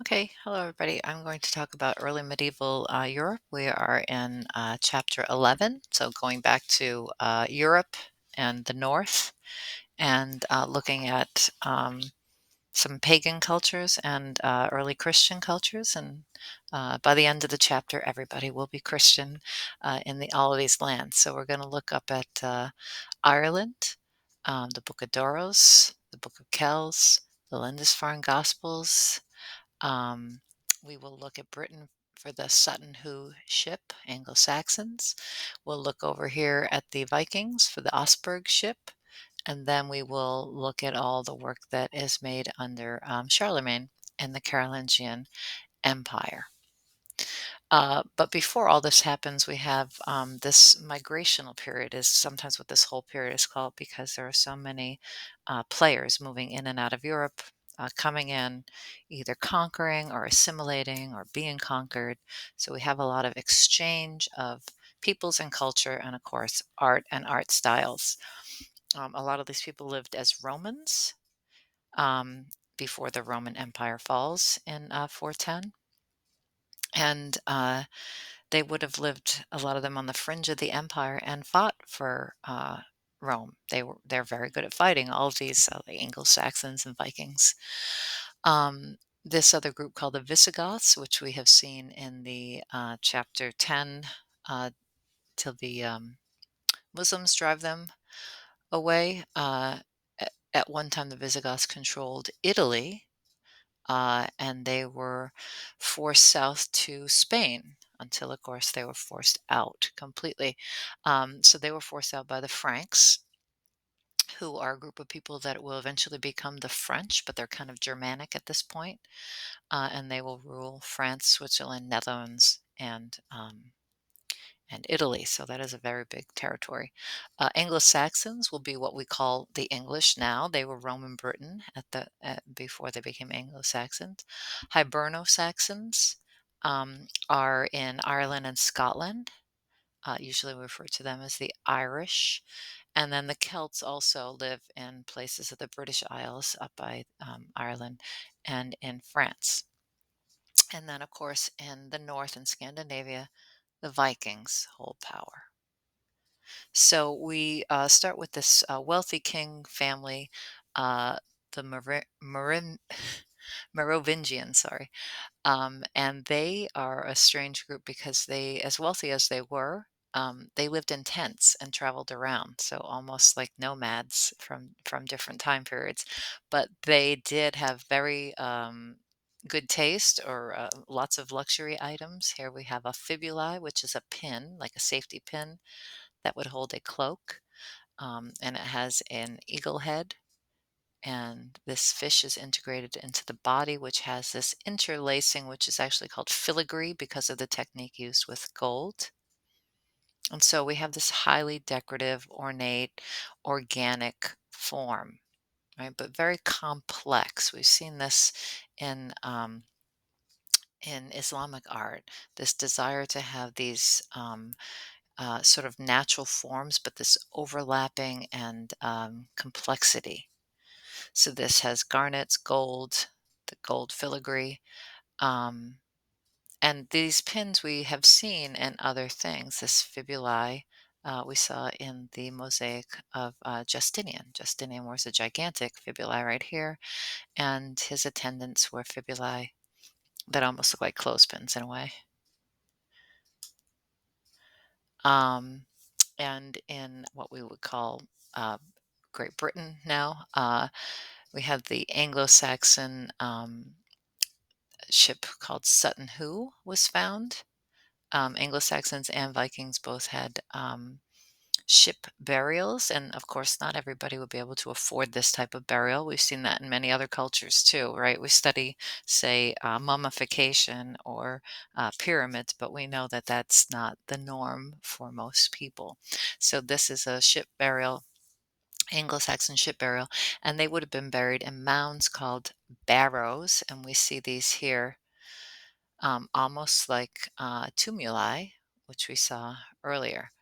Okay, hello everybody. I'm going to talk about early medieval Europe. We are in chapter 11, so going back to Europe and the North and looking at some pagan cultures and early Christian cultures. And by the end of the chapter, everybody will be Christian in all of these lands. So we're going to look up at Ireland, the Book of Doros, the Book of Kells, the Lindisfarne Gospels. um, we will look at Britain for the Sutton Hoo ship, Anglo-Saxons. We'll look over here at the Vikings for the Osberg ship, and then we will look at all the work that is made under Charlemagne and the Carolingian Empire. But before all this happens, we have this migrational period is sometimes what this whole period is called because there are so many players moving in and out of Europe, coming in, either conquering or assimilating or being conquered. So we have a lot of exchange of peoples and culture, and of course, art and art styles. A lot of these people lived as Romans um, before the Roman Empire falls in 410. And they would have lived, a lot of them, on the fringe of the empire and fought for Rome. They're very good at fighting. All of these the Anglo-Saxons and Vikings. Um, this other group called the Visigoths, which we have seen in the chapter 10, uh, till the Muslims drive them away. At one time, the Visigoths controlled Italy, and they were forced south to Spain until, of course, they were forced out completely. So they were forced out by the Franks, who are a group of people that will eventually become the French, but they're kind of Germanic at this point, and they will rule France, Switzerland, Netherlands, and Italy. So that is a very big territory. Anglo-Saxons will be what we call the English now. They were Roman Britain before they became Anglo-Saxons. Hiberno-Saxons are in Ireland and Scotland. Usually we refer to them as the Irish. And then the Celts also live in places of the British Isles up by Ireland and in France. And then, of course, in the north in Scandinavia, the Vikings hold power. So we start with this wealthy king family, uh, the Merovingians, sorry. And they are a strange group because they, as wealthy as they were, they lived in tents and traveled around, so almost like nomads from different time periods. But they did have very good taste, or lots of luxury items. Here we have a fibulae, which is a pin, like a safety pin that would hold a cloak, and it has an eagle head. And this fish is integrated into the body, which has this interlacing, which is actually called filigree because of the technique used with gold. And so we have this highly decorative, ornate, organic form, right? But very complex. We've seen this in Islamic art, this desire to have these sort of natural forms, but this overlapping and complexity. So this has garnets, gold, the gold filigree, um, and these pins we have seen in other things. This fibulae we saw in the mosaic of Justinian. Justinian wears a gigantic fibulae right here, and his attendants wear fibulae that almost look like clothespins in a way. Um, and in what we would call uh, Great Britain now, we have the Anglo-Saxon ship called Sutton Hoo was found. Anglo-Saxons and Vikings both had ship burials, and of course, not everybody would be able to afford this type of burial. We've seen that in many other cultures too, right? We study, say, mummification or pyramids, but we know that that's not the norm for most people. So this is a ship burial. Anglo-Saxon ship burial, and they would have been buried in mounds called barrows, and we see these here, almost like tumuli, which we saw earlier.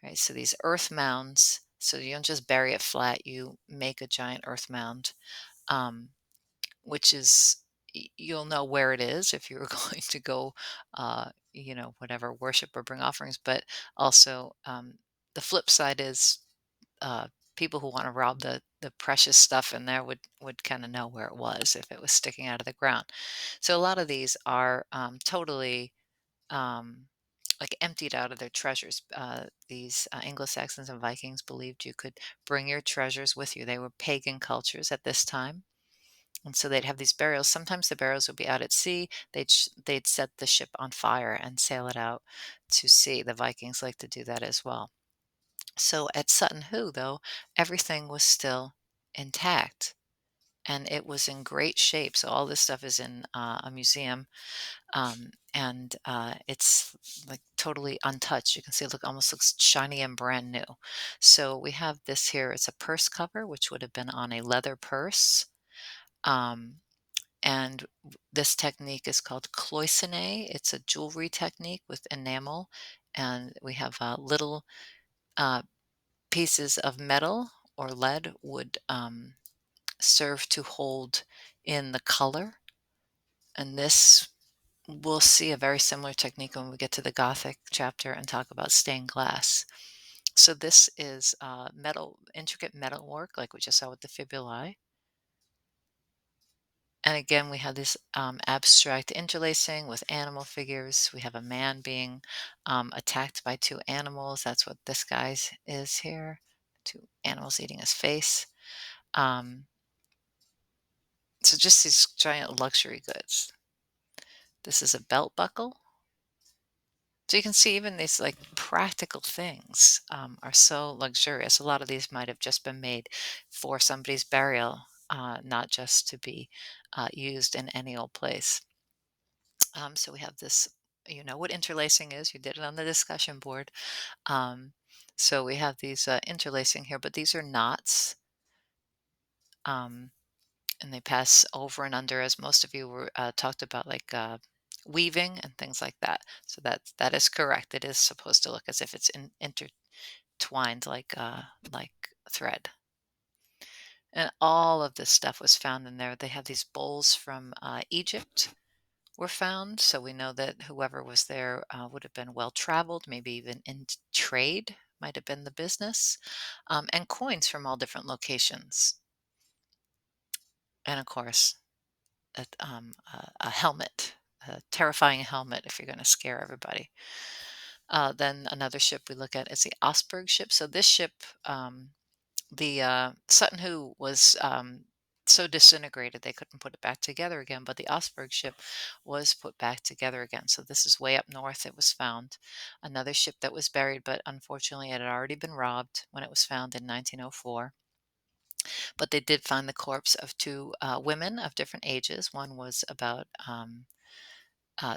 Right, so these earth mounds, so you don't just bury it flat, you make a giant earth mound, um, which is you'll know where it is if you're going to go, whatever, worship or bring offerings. But also, the flip side is uh, people who want to rob the precious stuff in there would kind of know where it was if it was sticking out of the ground. So a lot of these are totally um, like emptied out of their treasures. These Anglo-Saxons and Vikings believed you could bring your treasures with you. They were pagan cultures at this time. And so they'd have these burials. Sometimes the burials would be out at sea. They'd set the ship on fire and sail it out to sea. The Vikings like to do that as well. So at Sutton Hoo, though, everything was still intact and it was in great shape. So all this stuff is in a museum, and it's like totally untouched. You can see it almost looks shiny and brand new. So we have this here. It's a purse cover, which would have been on a leather purse. Um, and this technique is called cloisonne. It's a jewelry technique with enamel, and we have little uh, pieces of metal or lead would serve to hold in the color. And this we'll see a very similar technique when we get to the Gothic chapter and talk about stained glass. So this is metal, intricate metal work, like we just saw with the fibulae. And again, we have this abstract interlacing with animal figures. We have a man being attacked by two animals. That's what this guy's is here. Two animals eating his face. Um, so just these giant luxury goods. This is a belt buckle. So you can see even these like practical things are so luxurious. A lot of these might have just been made for somebody's burial, not just to be used in any old place. So we have this, you know what interlacing is. You did it on the discussion board. Um, so we have these interlacing here, but these are knots. Um, and they pass over and under, as most of you were talked about, like weaving and things like that. So that is correct. It is supposed to look as if it's intertwined like thread. And all of this stuff was found in there. They have these bowls from Egypt were found, so we know that whoever was there would have been well traveled, maybe even in trade might have been the business, and coins from all different locations. And of course, a helmet, a terrifying helmet if you're going to scare everybody. Then another ship we look at is the Osberg ship. So this ship, the Sutton Hoo was so disintegrated they couldn't put it back together again, but the Osberg ship was put back together again. So this is way up north. It was found another ship that was buried, but unfortunately it had already been robbed when it was found in 1904. But they did find the corpse of two women of different ages. One was about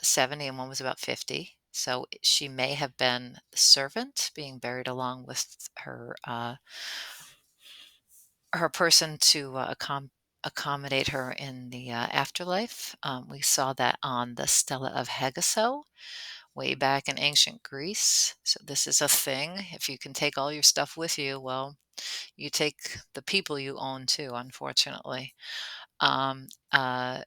70 and one was about 50. So she may have been the servant being buried along with her person to accommodate her in the afterlife. We saw that on the Stela of Hegeso way back in ancient Greece. So this is a thing. If you can take all your stuff with you, well, you take the people you own too, unfortunately. Um, uh,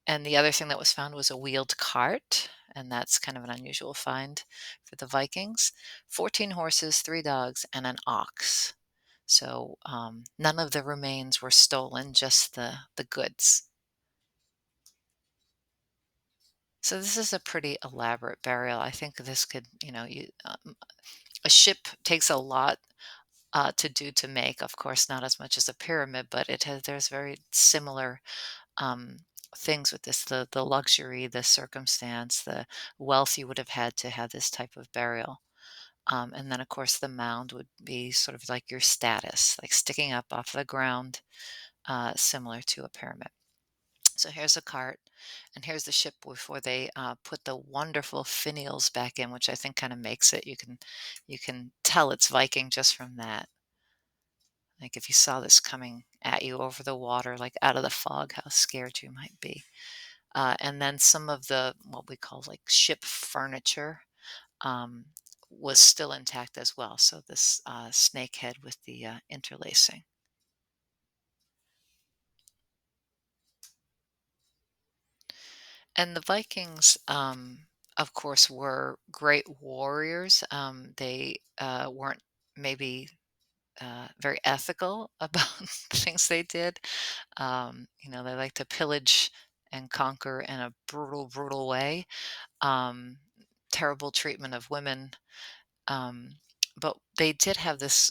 and the other thing that was found was a wheeled cart, and that's kind of an unusual find for the Vikings. 14 horses, 3 dogs, and an ox. So none of the remains were stolen, just the goods. So this is a pretty elaborate burial. I think this could, a ship takes a lot to do to make. Of course, not as much as a pyramid, but there's very similar um, things with this, the luxury, the circumstance, the wealth you would have had to have this type of burial. And then, of course, the mound would be sort of like your status, like sticking up off the ground, similar to a pyramid. So here's a cart, and here's the ship before they put the wonderful finials back in, which I think kind of makes it. You can tell it's Viking just from that. Like if you saw this coming at you over the water, like out of the fog, how scared you might be. And then some of the what we call like ship furniture um, was still intact as well. So this snake head with the interlacing. And the Vikings, of course, were great warriors. They weren't maybe very ethical about the things they did. They like to pillage and conquer in a brutal, brutal way. Um, Terrible treatment of women. Um, but they did have this.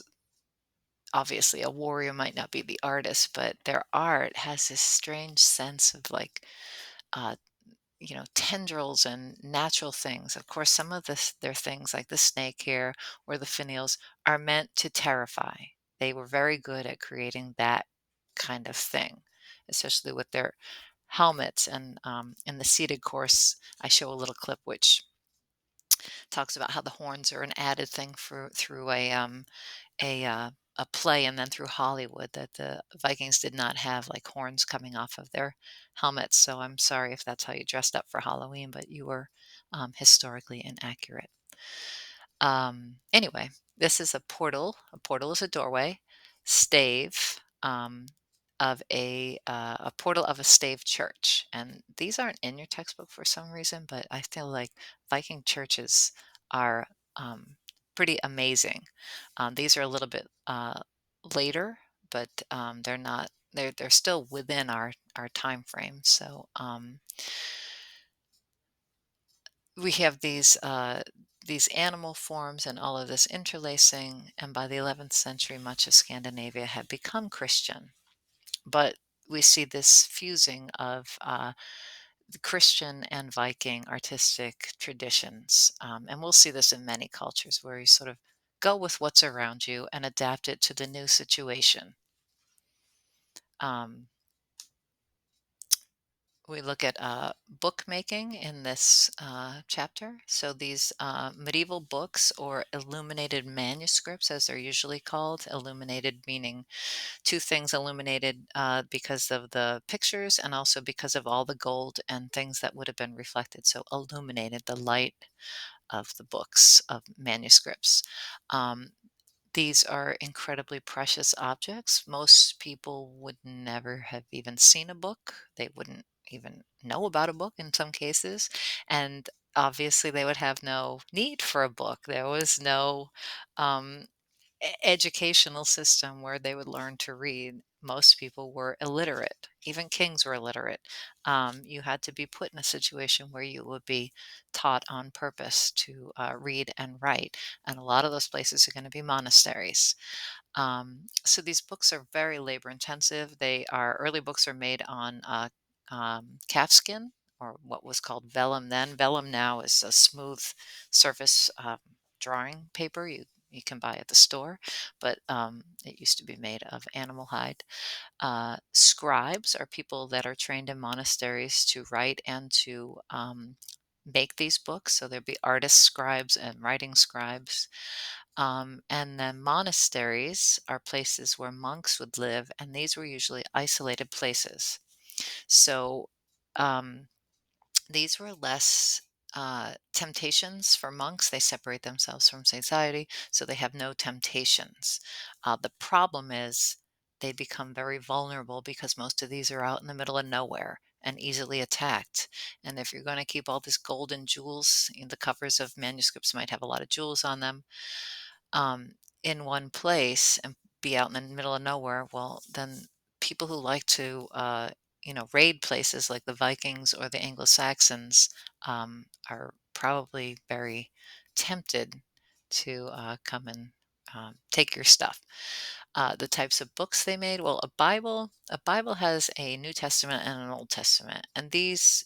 Obviously, a warrior might not be the artist, but their art has this strange sense of like uh, tendrils and natural things. Of course, some of their things, like the snake here or the finials, are meant to terrify. They were very good at creating that kind of thing, especially with their helmets. And in the seated course, I show a little clip which talks about how the horns are an added thing for through a uh, a play and then through Hollywood, that the Vikings did not have like horns coming off of their helmets. So I'm sorry if that's how you dressed up for Halloween, but you were historically inaccurate. Anyway, this is a portal. A portal is a doorway, stave of a portal of a stave church. And these aren't in your textbook for some reason, but I feel like Viking churches are pretty amazing. These are a little bit later, but they're not. They're still within our time frame. So we have these animal forms and all of this interlacing, and by the 11th century, much of Scandinavia had become Christian. But we see this fusing of the Christian and Viking artistic traditions, and we'll see this in many cultures where you sort of go with what's around you and adapt it to the new situation. Um, we look at bookmaking in this chapter. So these medieval books or illuminated manuscripts, as they're usually called, illuminated meaning two things: illuminated because of the pictures and also because of all the gold and things that would have been reflected. So illuminated, the light of the books, of manuscripts. Um, these are incredibly precious objects. Most people would never have even seen a book. They wouldn't even know about a book in some cases. And obviously, they would have no need for a book. There was no um, educational system where they would learn to read. Most people were illiterate. Even kings were illiterate. You had to be put in a situation where you would be taught on purpose to read and write. And a lot of those places are going to be monasteries. So these books are very labor intensive. Early books are made on calfskin, or what was called vellum then. Vellum now is a smooth surface drawing paper you can buy at the store, but it used to be made of animal hide. Scribes are people that are trained in monasteries to write and to make these books. So there'd be artist scribes and writing scribes. And then monasteries are places where monks would live, and these were usually isolated places. So um, these were less temptations for monks. They separate themselves from society, so they have no temptations. The problem is they become very vulnerable because most of these are out in the middle of nowhere and easily attacked. And if you're going to keep all these gold and jewels, the covers of manuscripts might have a lot of jewels on them, um, in one place and be out in the middle of nowhere, well, then people who like to, raid places like the Vikings or the Anglo-Saxons are probably very tempted to come and take your stuff. The types of books they made, well, a Bible has a New Testament and an Old Testament, and these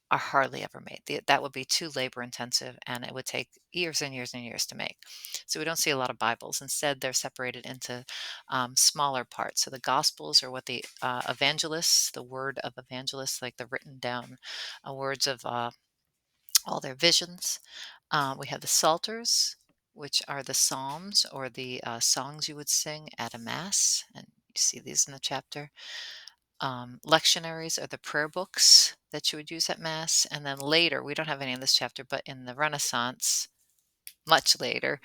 are hardly ever made. That would be too labor intensive, and it would take years and years and years to make. So we don't see a lot of Bibles. Instead, they're separated into smaller parts. So the Gospels are what the evangelists, the word of evangelists, like the written down words of all their visions. We have the Psalters, which are the psalms or the songs you would sing at a mass, and you see these in the chapter. Lectionaries are the prayer books that you would use at mass, and then later, we don't have any in this chapter, but in the Renaissance, much later,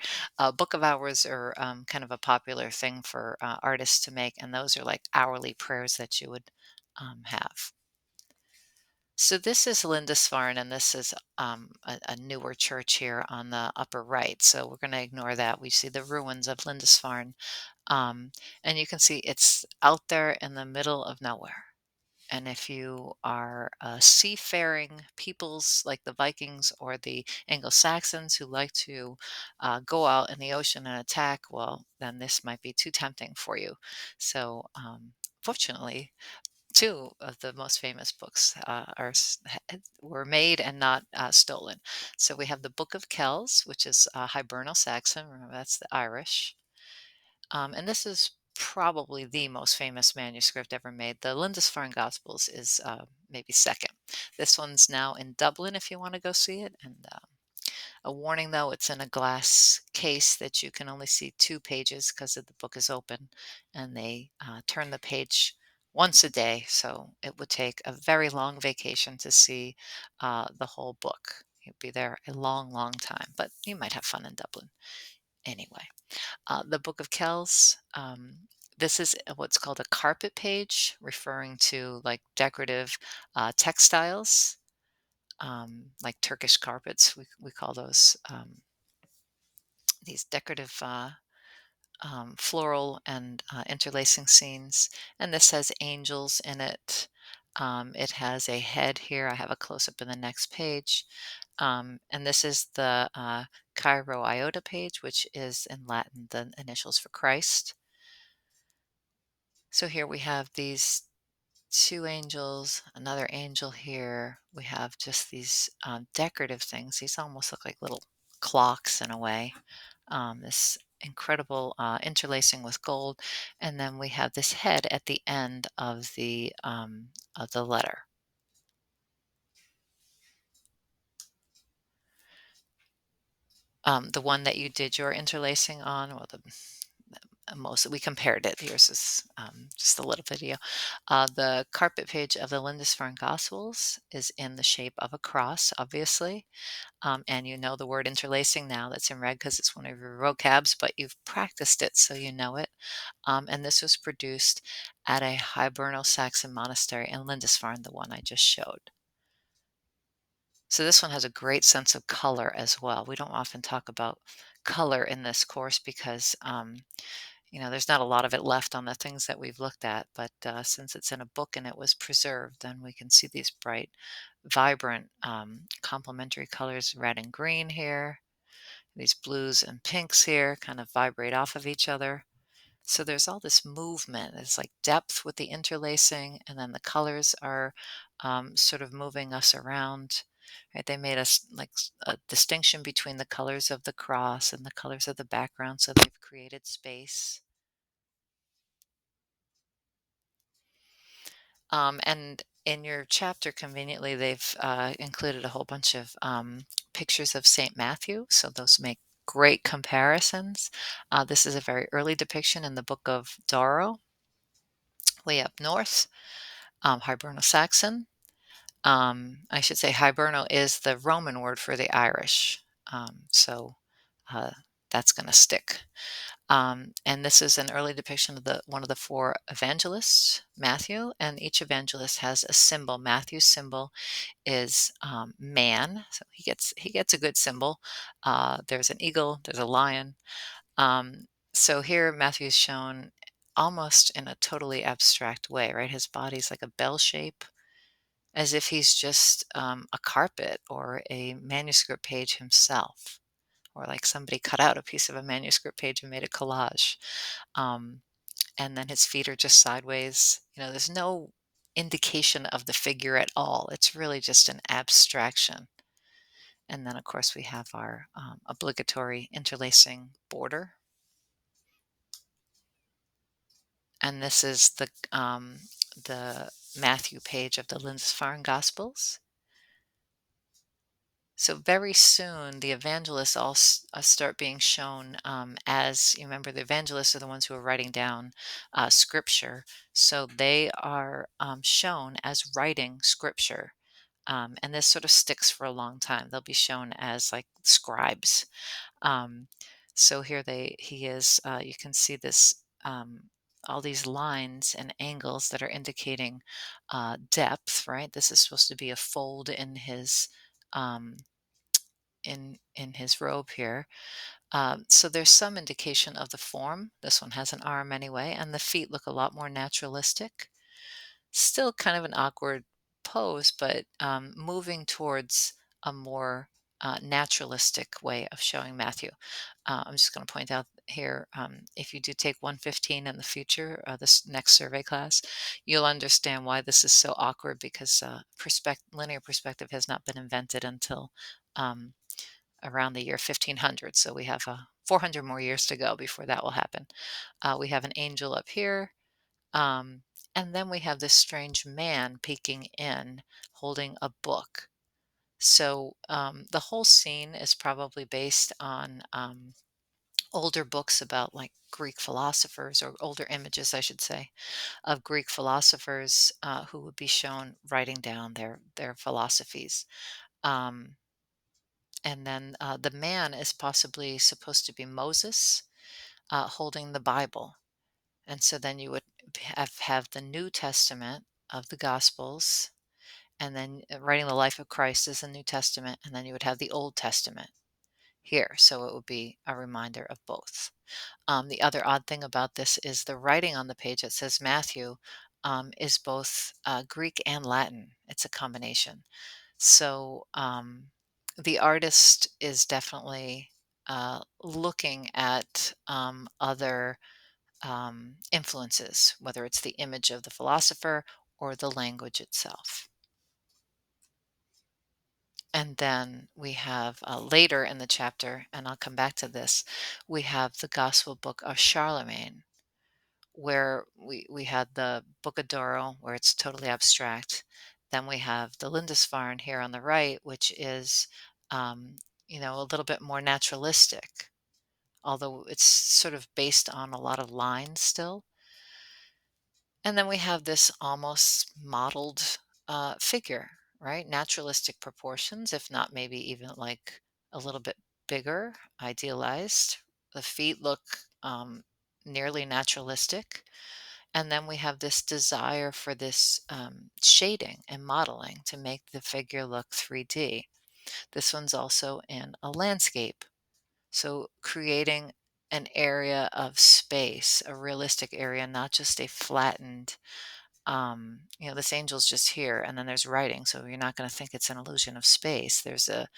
book of hours are kind of a popular thing for artists to make, and those are like hourly prayers that you would have. So this is Lindisfarne, and this is a newer church here on the upper right. So we're going to ignore that. We see the ruins of Lindisfarne, um, and you can see it's out there in the middle of nowhere. And if you are seafaring peoples like the Vikings or the Anglo-Saxons who like to go out in the ocean and attack, well, then this might be too tempting for you. So, fortunately, two of the most famous books were made and not stolen. So we have the Book of Kells, which is Hibernal Saxon. Remember, that's the Irish. And this is probably the most famous manuscript ever made. The Lindisfarne Gospels is maybe second. This one's now in Dublin if you want to go see it. And a warning though, it's in a glass case that you can only see 2 pages because the book is open and they turn the page once a day. So it would take a very long vacation to see the whole book. You'd be there a long, long time, but you might have fun in Dublin anyway. The Book of Kells. This is what's called a carpet page, referring to like decorative textiles, like Turkish carpets. We call those these decorative floral and interlacing scenes. And this has angels in it. It has a head here. I have a close up in the next page. And this is the Cairo Iota page, which is in Latin the initials for Christ. So here we have these two angels, another angel here. We have just these decorative things. These almost look like little clocks in a way. This incredible interlacing with gold, and then we have this head at the end of the letter. The one that you did your interlacing on, well, the most we compared it. Here's this just a little video. The carpet page of the Lindisfarne Gospels is in the shape of a cross, obviously, and you know the word interlacing now. That's in red because it's one of your vocabs, but you've practiced it, so you know it. And this was produced at a Hiberno Saxon monastery in Lindisfarne, the one I just showed. So this one has a great sense of color as well. We don't often talk about color in this course because there's not a lot of it left on the things that we've looked at, but since it's in a book and it was preserved, then we can see these bright, vibrant, complementary colors, red and green here. These blues and pinks here kind of vibrate off of each other. So there's all this movement. It's like depth with the interlacing, and then the colors are sort of moving us around. Right? They made us like a distinction between the colors of the cross and the colors of the background, so they've created space. And in your chapter, conveniently, they've included a whole bunch of pictures of St. Matthew. So those make great comparisons. This is a very early depiction in the Book of Doro, way up north, Hiberno Saxon. I should say Hiberno is the Roman word for the Irish. So uh, that's going to stick. And this is an early depiction of the one of the four evangelists, Matthew, and each evangelist has a symbol. Matthew's symbol is man, so he gets a good symbol. There's an eagle, there's a lion. So here Matthew's shown almost in a totally abstract way, right? His body's like a bell shape, as if he's just a carpet or a manuscript page himself, or like somebody cut out a piece of a manuscript page and made a collage. Um, and then his feet are just sideways. There's no indication of the figure at all. It's really just an abstraction. And then, of course, we have our obligatory interlacing border. And this is the Matthew page of the Lindisfarne Gospels. So very soon, the evangelists all start being shown as, you remember, the evangelists are the ones who are writing down scripture. So they are shown as writing scripture. And this sort of sticks for a long time. They'll be shown as like scribes. Um, so here he is. You can see this. all these lines and angles that are indicating depth, right? This is supposed to be a fold in his um, in his robe here. So there's some indication of the form. This one has an arm anyway, and the feet look a lot more naturalistic. Still kind of an awkward pose, but moving towards a more naturalistic way of showing Matthew. I'm just going to point out here, if you do take 115 in the future, this next survey class, you'll understand why this is so awkward because linear perspective has not been invented until um, around the year 1500. So we have 400 more years to go before that will happen. We have an angel up here. Um, and then we have this strange man peeking in, holding a book. So the whole scene is probably based on older books about like Greek philosophers, or older images, I should say, of Greek philosophers who would be shown writing down their philosophies. Um, and then the man is possibly supposed to be Moses holding the Bible. And so then you would have the New Testament of the Gospels, and then writing the life of Christ is the New Testament, and then you would have the Old Testament here. So it would be a reminder of both. The other odd thing about this is the writing on the page that says Matthew is both Greek and Latin. It's a combination. So the artist is definitely looking at other influences, whether it's the image of the philosopher or the language itself. And then we have later in the chapter, and I'll come back to this, we have the Gospel book of Charlemagne, where we had the Book of Doro, where it's totally abstract. Then we have the Lindisfarne here on the right, which is, um, a little bit more naturalistic, although it's sort of based on a lot of lines still. And then we have this almost modeled figure, right? Naturalistic proportions, if not maybe even like a little bit bigger, idealized. The feet look nearly naturalistic. And then we have this desire for this shading and modeling to make the figure look 3D. This one's also in a landscape. So creating an area of space, a realistic area, not just a flattened this angel's just here, and then there's writing, so you're not going to think it's an illusion of space. There's a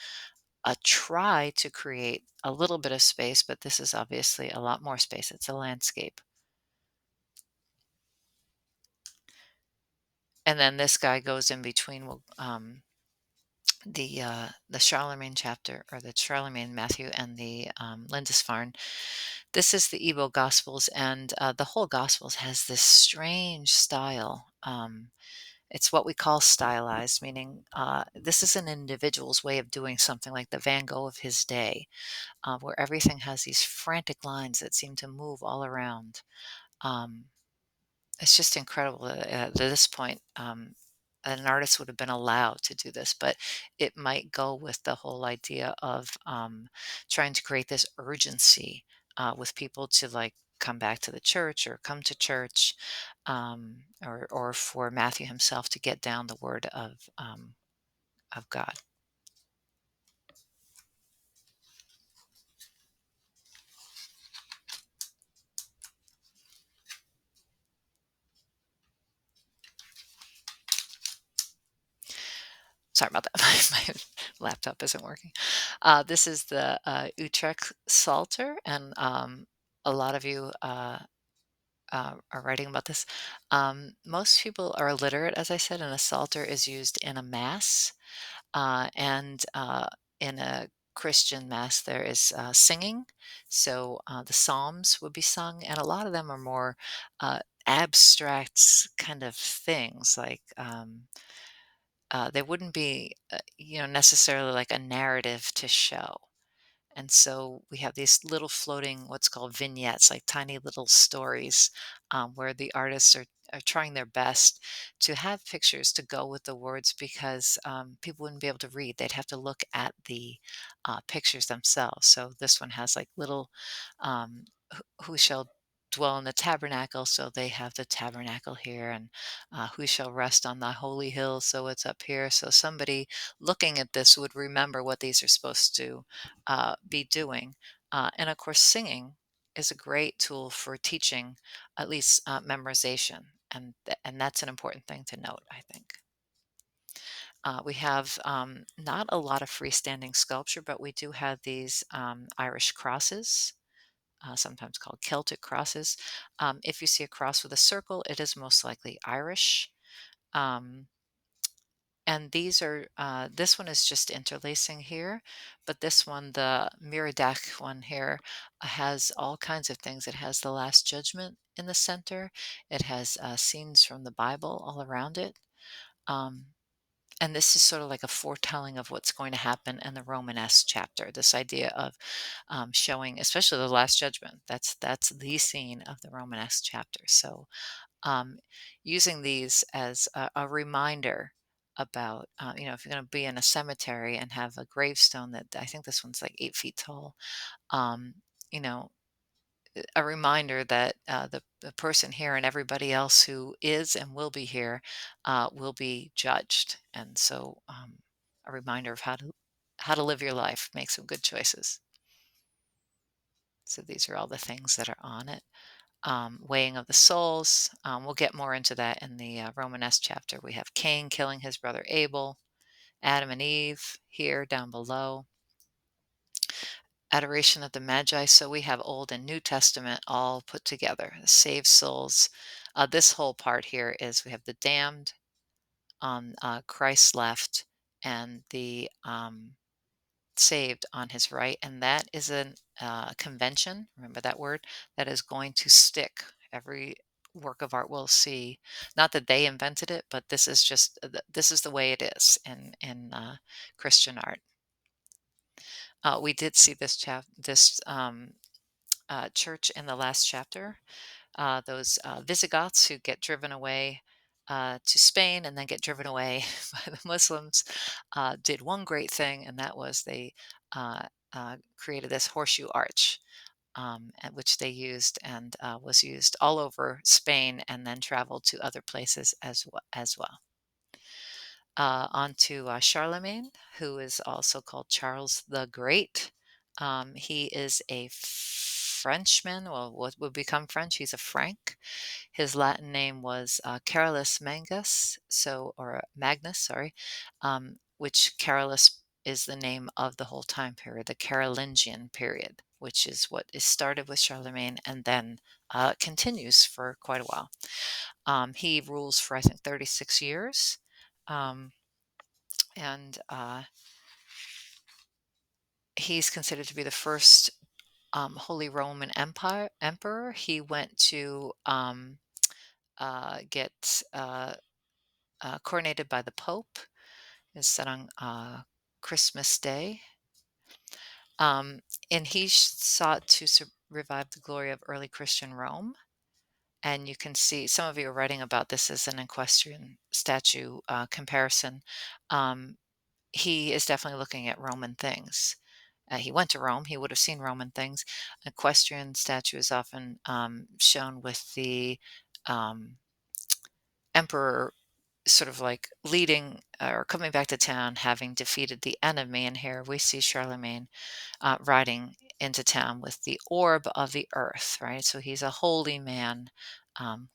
try to create a little bit of space, but this is obviously a lot more space. It's a landscape. And then this guy goes in between the Charlemagne chapter, or the Charlemagne Matthew, and the Lindisfarne. This is the Igbo Gospels, and the whole Gospels has this strange style. It's what we call stylized, meaning this is an individual's way of doing something, like the Van Gogh of his day, where everything has these frantic lines that seem to move all around. Um, it's just incredible that at this point, an artist would have been allowed to do this, but it might go with the whole idea of trying to create this urgency with people to like come back to the church or come to church, or for Matthew himself to get down the word of God. Sorry about that. My laptop isn't working. This is the Utrecht Psalter, and a lot of you are writing about this. Most people are illiterate, as I said, and a psalter is used in a mass, and in a Christian mass there is singing. So the Psalms would be sung, and a lot of them are more abstract kind of things, like they wouldn't be, necessarily like a narrative to show. And so we have these little floating, what's called vignettes, like tiny little stories, where the artists are trying their best to have pictures to go with the words, because people wouldn't be able to read. They'd have to look at the pictures themselves. So this one has like little, who shall dwell in the tabernacle, so they have the tabernacle here, and who shall rest on the holy hill, so it's up here. So somebody looking at this would remember what these are supposed to be doing. And of course, singing is a great tool for teaching, at least memorization, and that's an important thing to note, I think. We have not a lot of freestanding sculpture, but we do have these Irish crosses, sometimes called Celtic crosses. If you see a cross with a circle, it is most likely Irish. Um, and these are, this one is just interlacing here, but this one, the Miradach one here, has all kinds of things. It has the Last Judgment in the center. It has scenes from the Bible all around it. Um, and this is sort of like a foretelling of what's going to happen in the Romanesque chapter. This idea of showing, especially the Last Judgment. That's the scene of the Romanesque chapter. So um, using these as a reminder about, if you're going to be in a cemetery and have a gravestone that I think this one's like 8 feet tall, um, you know, a reminder that the person here and everybody else who is and will be here will be judged. And so a reminder of how to live your life, make some good choices. So these are all the things that are on it. Weighing of the souls. We'll get more into that in the Romanesque chapter. We have Cain killing his brother Abel, Adam and Eve here down below. Adoration of the Magi. So we have Old and New Testament all put together. Saved souls. This whole part here is we have the damned on Christ's left and the saved on his right. And that is a convention, remember that word, that is going to stick. Every work of art will see, not that they invented it, but this is just, this is the way it is in Christian art. We did see this church in the last chapter. Those Visigoths who get driven away to Spain and then get driven away by the Muslims did one great thing, and that was they created this horseshoe arch, which they used and was used all over Spain and then traveled to other places as well. On to Charlemagne, who is also called Charles the Great. He is a Frenchman, well, what would become French. He's a Frank. His Latin name was Carolus Magnus, or Magnus, sorry, which Carolus is the name of the whole time period, the Carolingian period, which is what is started with Charlemagne and then continues for quite a while. He rules for, I think, 36 years. Um, and he's considered to be the first Holy Roman Emperor. He went to get coronated by the Pope. Is set on Christmas Day. And he sought to revive the glory of early Christian Rome. And you can see some of you are writing about this as an equestrian statue comparison. He is definitely looking at Roman things. He went to Rome. He would have seen Roman things. An equestrian statue is often shown with the um, emperor sort of like leading or coming back to town, having defeated the enemy. And here we see Charlemagne riding into town with the orb of the earth, right? So he's a holy man,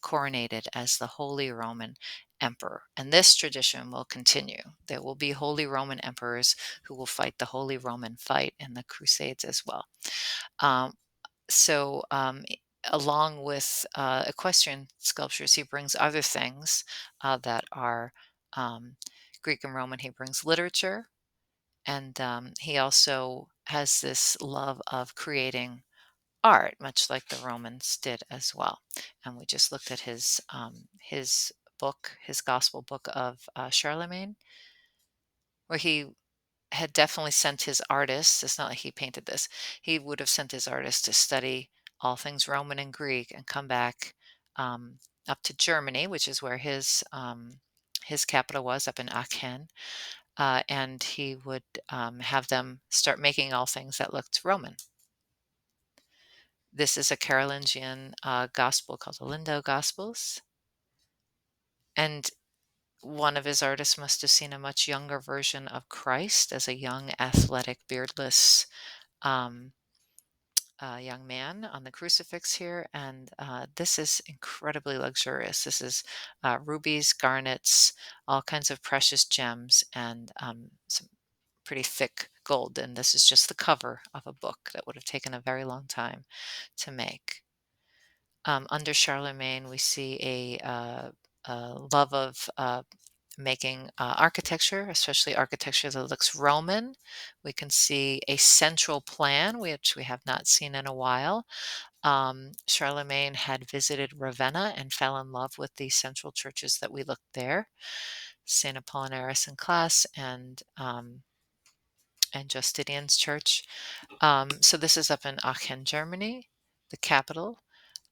coronated as the Holy Roman Emperor. And this tradition will continue. There will be Holy Roman emperors who will fight the Holy Roman fight in the Crusades as well. Um, so, along with equestrian sculptures, he brings other things that are um, Greek and Roman. He brings literature, and he also has this love of creating art, much like the Romans did as well. And we just looked at his book, his gospel book of Charlemagne, where he had definitely sent his artists. It's not like he painted this. He would have sent his artists to study all things Roman and Greek and come back up to Germany, which is where his capital was, up in Aachen. And he would have them start making all things that looked Roman. This is a Carolingian gospel called the Lindo Gospels. And one of his artists must have seen a much younger version of Christ as a young, athletic, beardless um, young man on the crucifix here. And this is incredibly luxurious. This is rubies, garnets, all kinds of precious gems, and some pretty thick gold. And this is just the cover of a book that would have taken a very long time to make. Under Charlemagne, we see a love of making architecture, especially architecture that looks Roman. We can see a central plan, which we have not seen in a while. Charlemagne had visited Ravenna and fell in love with the central churches that we looked there, St. Apollinaris and Class, and Justinian's church. So this is up in Aachen, Germany, the capital.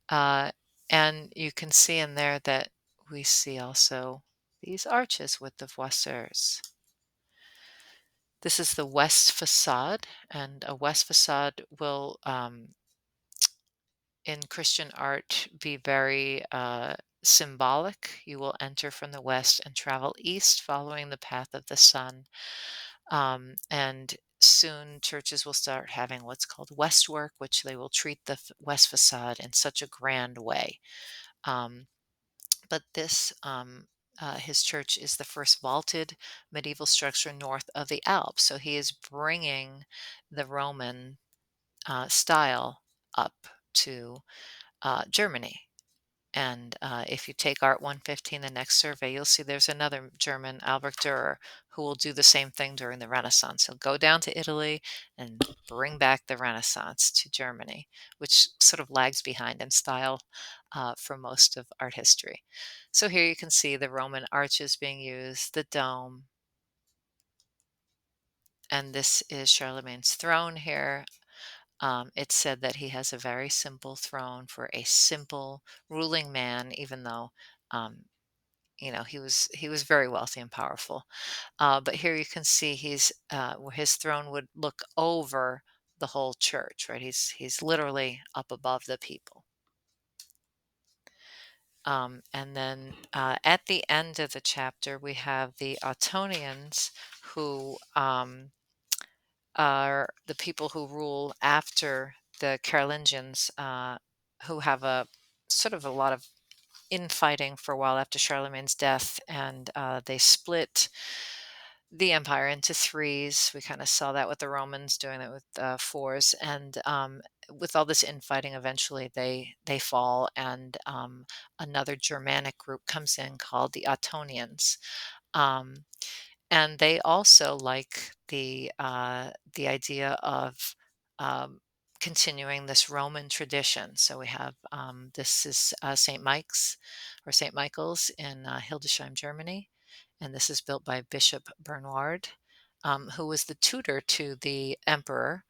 Uh, and you can see in there that we see also these arches with the voussoirs. This is the west facade, and a west facade will, in Christian art, be very symbolic. You will enter from the west and travel east, following the path of the sun. And soon churches will start having what's called westwork, which they will treat the west facade in such a grand way. Um, but this, his church is the first vaulted medieval structure north of the Alps. So he is bringing the Roman style up to Germany. And if you take Art 115, the next survey, you'll see there's another German, Albrecht Dürer, who will do the same thing during the Renaissance. He'll go down to Italy and bring back the Renaissance to Germany, which sort of lags behind in style for most of art history. So here you can see the Roman arches being used, the dome, and this is Charlemagne's throne here. It's said that he has a very simple throne for a simple ruling man, even though um, he was very wealthy and powerful. But here you can see he's where his throne would look over the whole church, right? He's literally up above the people. And then at the end of the chapter, we have the Ottonians, who are the people who rule after the Carolingians, who have a sort of a lot of infighting for a while after Charlemagne's death, and they split the empire into threes. We kind of saw that with the Romans doing it with fours, and with all this infighting, eventually they fall, and another Germanic group comes in called the Ottonians. Um, and they also like the idea of continuing this Roman tradition. So we have this is St. Mike's or St. Michael's in Hildesheim, Germany, and this is built by Bishop Bernward, who was the tutor to the Emperor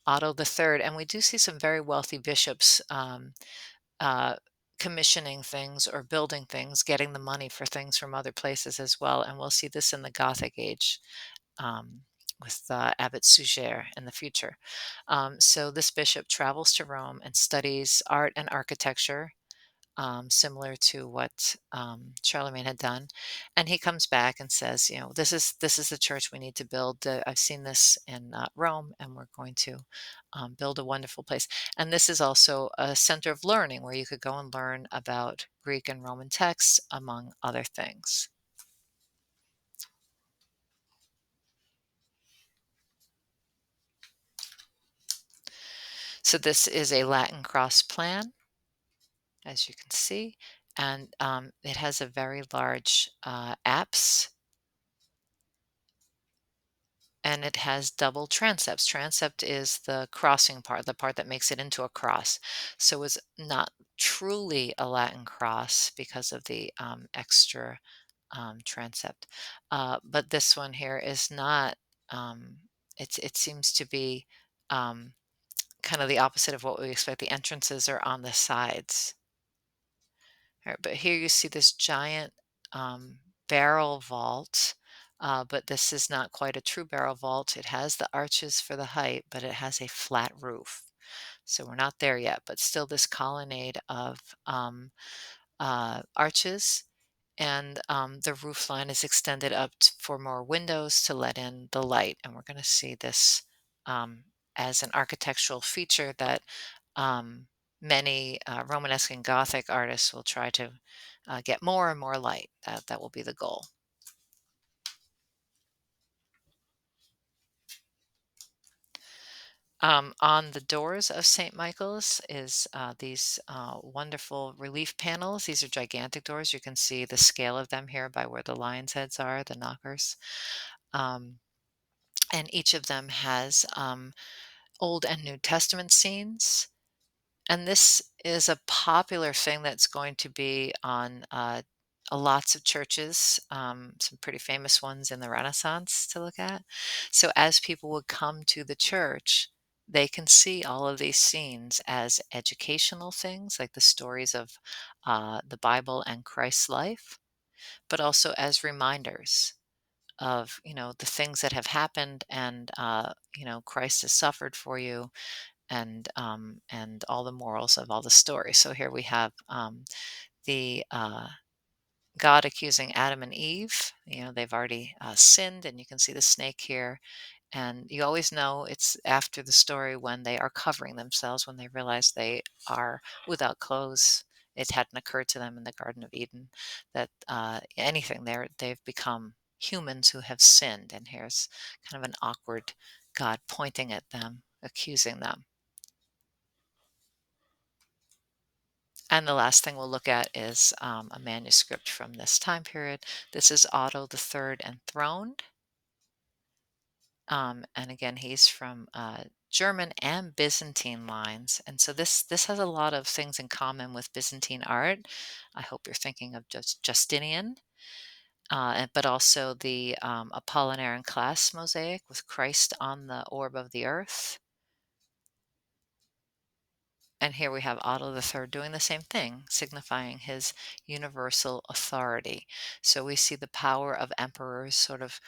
Otto III. And we do see some very wealthy bishops uh, commissioning things or building things, getting the money for things from other places as well. And we'll see this in the Gothic age um, with Abbot Suger in the future. So this bishop travels to Rome and studies art and architecture, similar to what Charlemagne had done, and he comes back and says, this is the church we need to build. I've seen this in Rome, and we're going to build a wonderful place. And this is also a center of learning where you could go and learn about Greek and Roman texts, among other things. So this is a Latin cross plan, as you can see, and it has a very large apse, and it has double transepts. Transept is the crossing part, the part that makes it into a cross. So it's not truly a Latin cross because of the extra transept. But this one here is not, um, it seems to be um, kind of the opposite of what we expect. The entrances are on the sides. All right, but here you see this giant barrel vault, but this is not quite a true barrel vault. It has the arches for the height, but it has a flat roof. So we're not there yet, but still this colonnade of arches, and the roof line is extended up for more windows to let in the light. And we're going to see this um, as an architectural feature that um, many Romanesque and Gothic artists will try to get more and more light. That will be the goal. On the doors of St. Michael's is these wonderful relief panels. These are gigantic doors. You can see the scale of them here by where the lion's heads are, the knockers. Um, and each of them has Old and New Testament scenes. And this is a popular thing that's going to be on lots of churches, some pretty famous ones in the Renaissance to look at. So as people would come to the church, they can see all of these scenes as educational things, like the stories of the Bible and Christ's life, but also as reminders of, the things that have happened, and, Christ has suffered for you, and all the morals of all the stories. So here we have the God accusing Adam and Eve. They've already sinned, and you can see the snake here. And you always know it's after the story when they are covering themselves, when they realize they are without clothes. It hadn't occurred to them in the Garden of Eden that anything there, they've become humans who have sinned. And here's kind of an awkward God pointing at them, accusing them. And the last thing we'll look at is a manuscript from this time period. This is Otto the Third Enthroned. And again, he's from German and Byzantine lines. And so this has a lot of things in common with Byzantine art. I hope you're thinking of just Justinian, but also the Apollinaire and Class mosaic with Christ on the orb of the earth. And here we have Otto the Third doing the same thing, signifying his universal authority. So we see the power of emperors sort of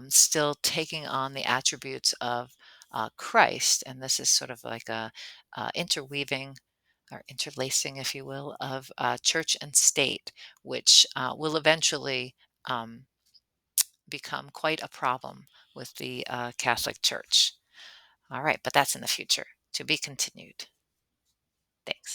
still taking on the attributes of Christ. And this is sort of like a interweaving or interlacing, if you will, of church and state, which will eventually become quite a problem with the Catholic Church. All right, but that's in the future, to be continued. Thanks.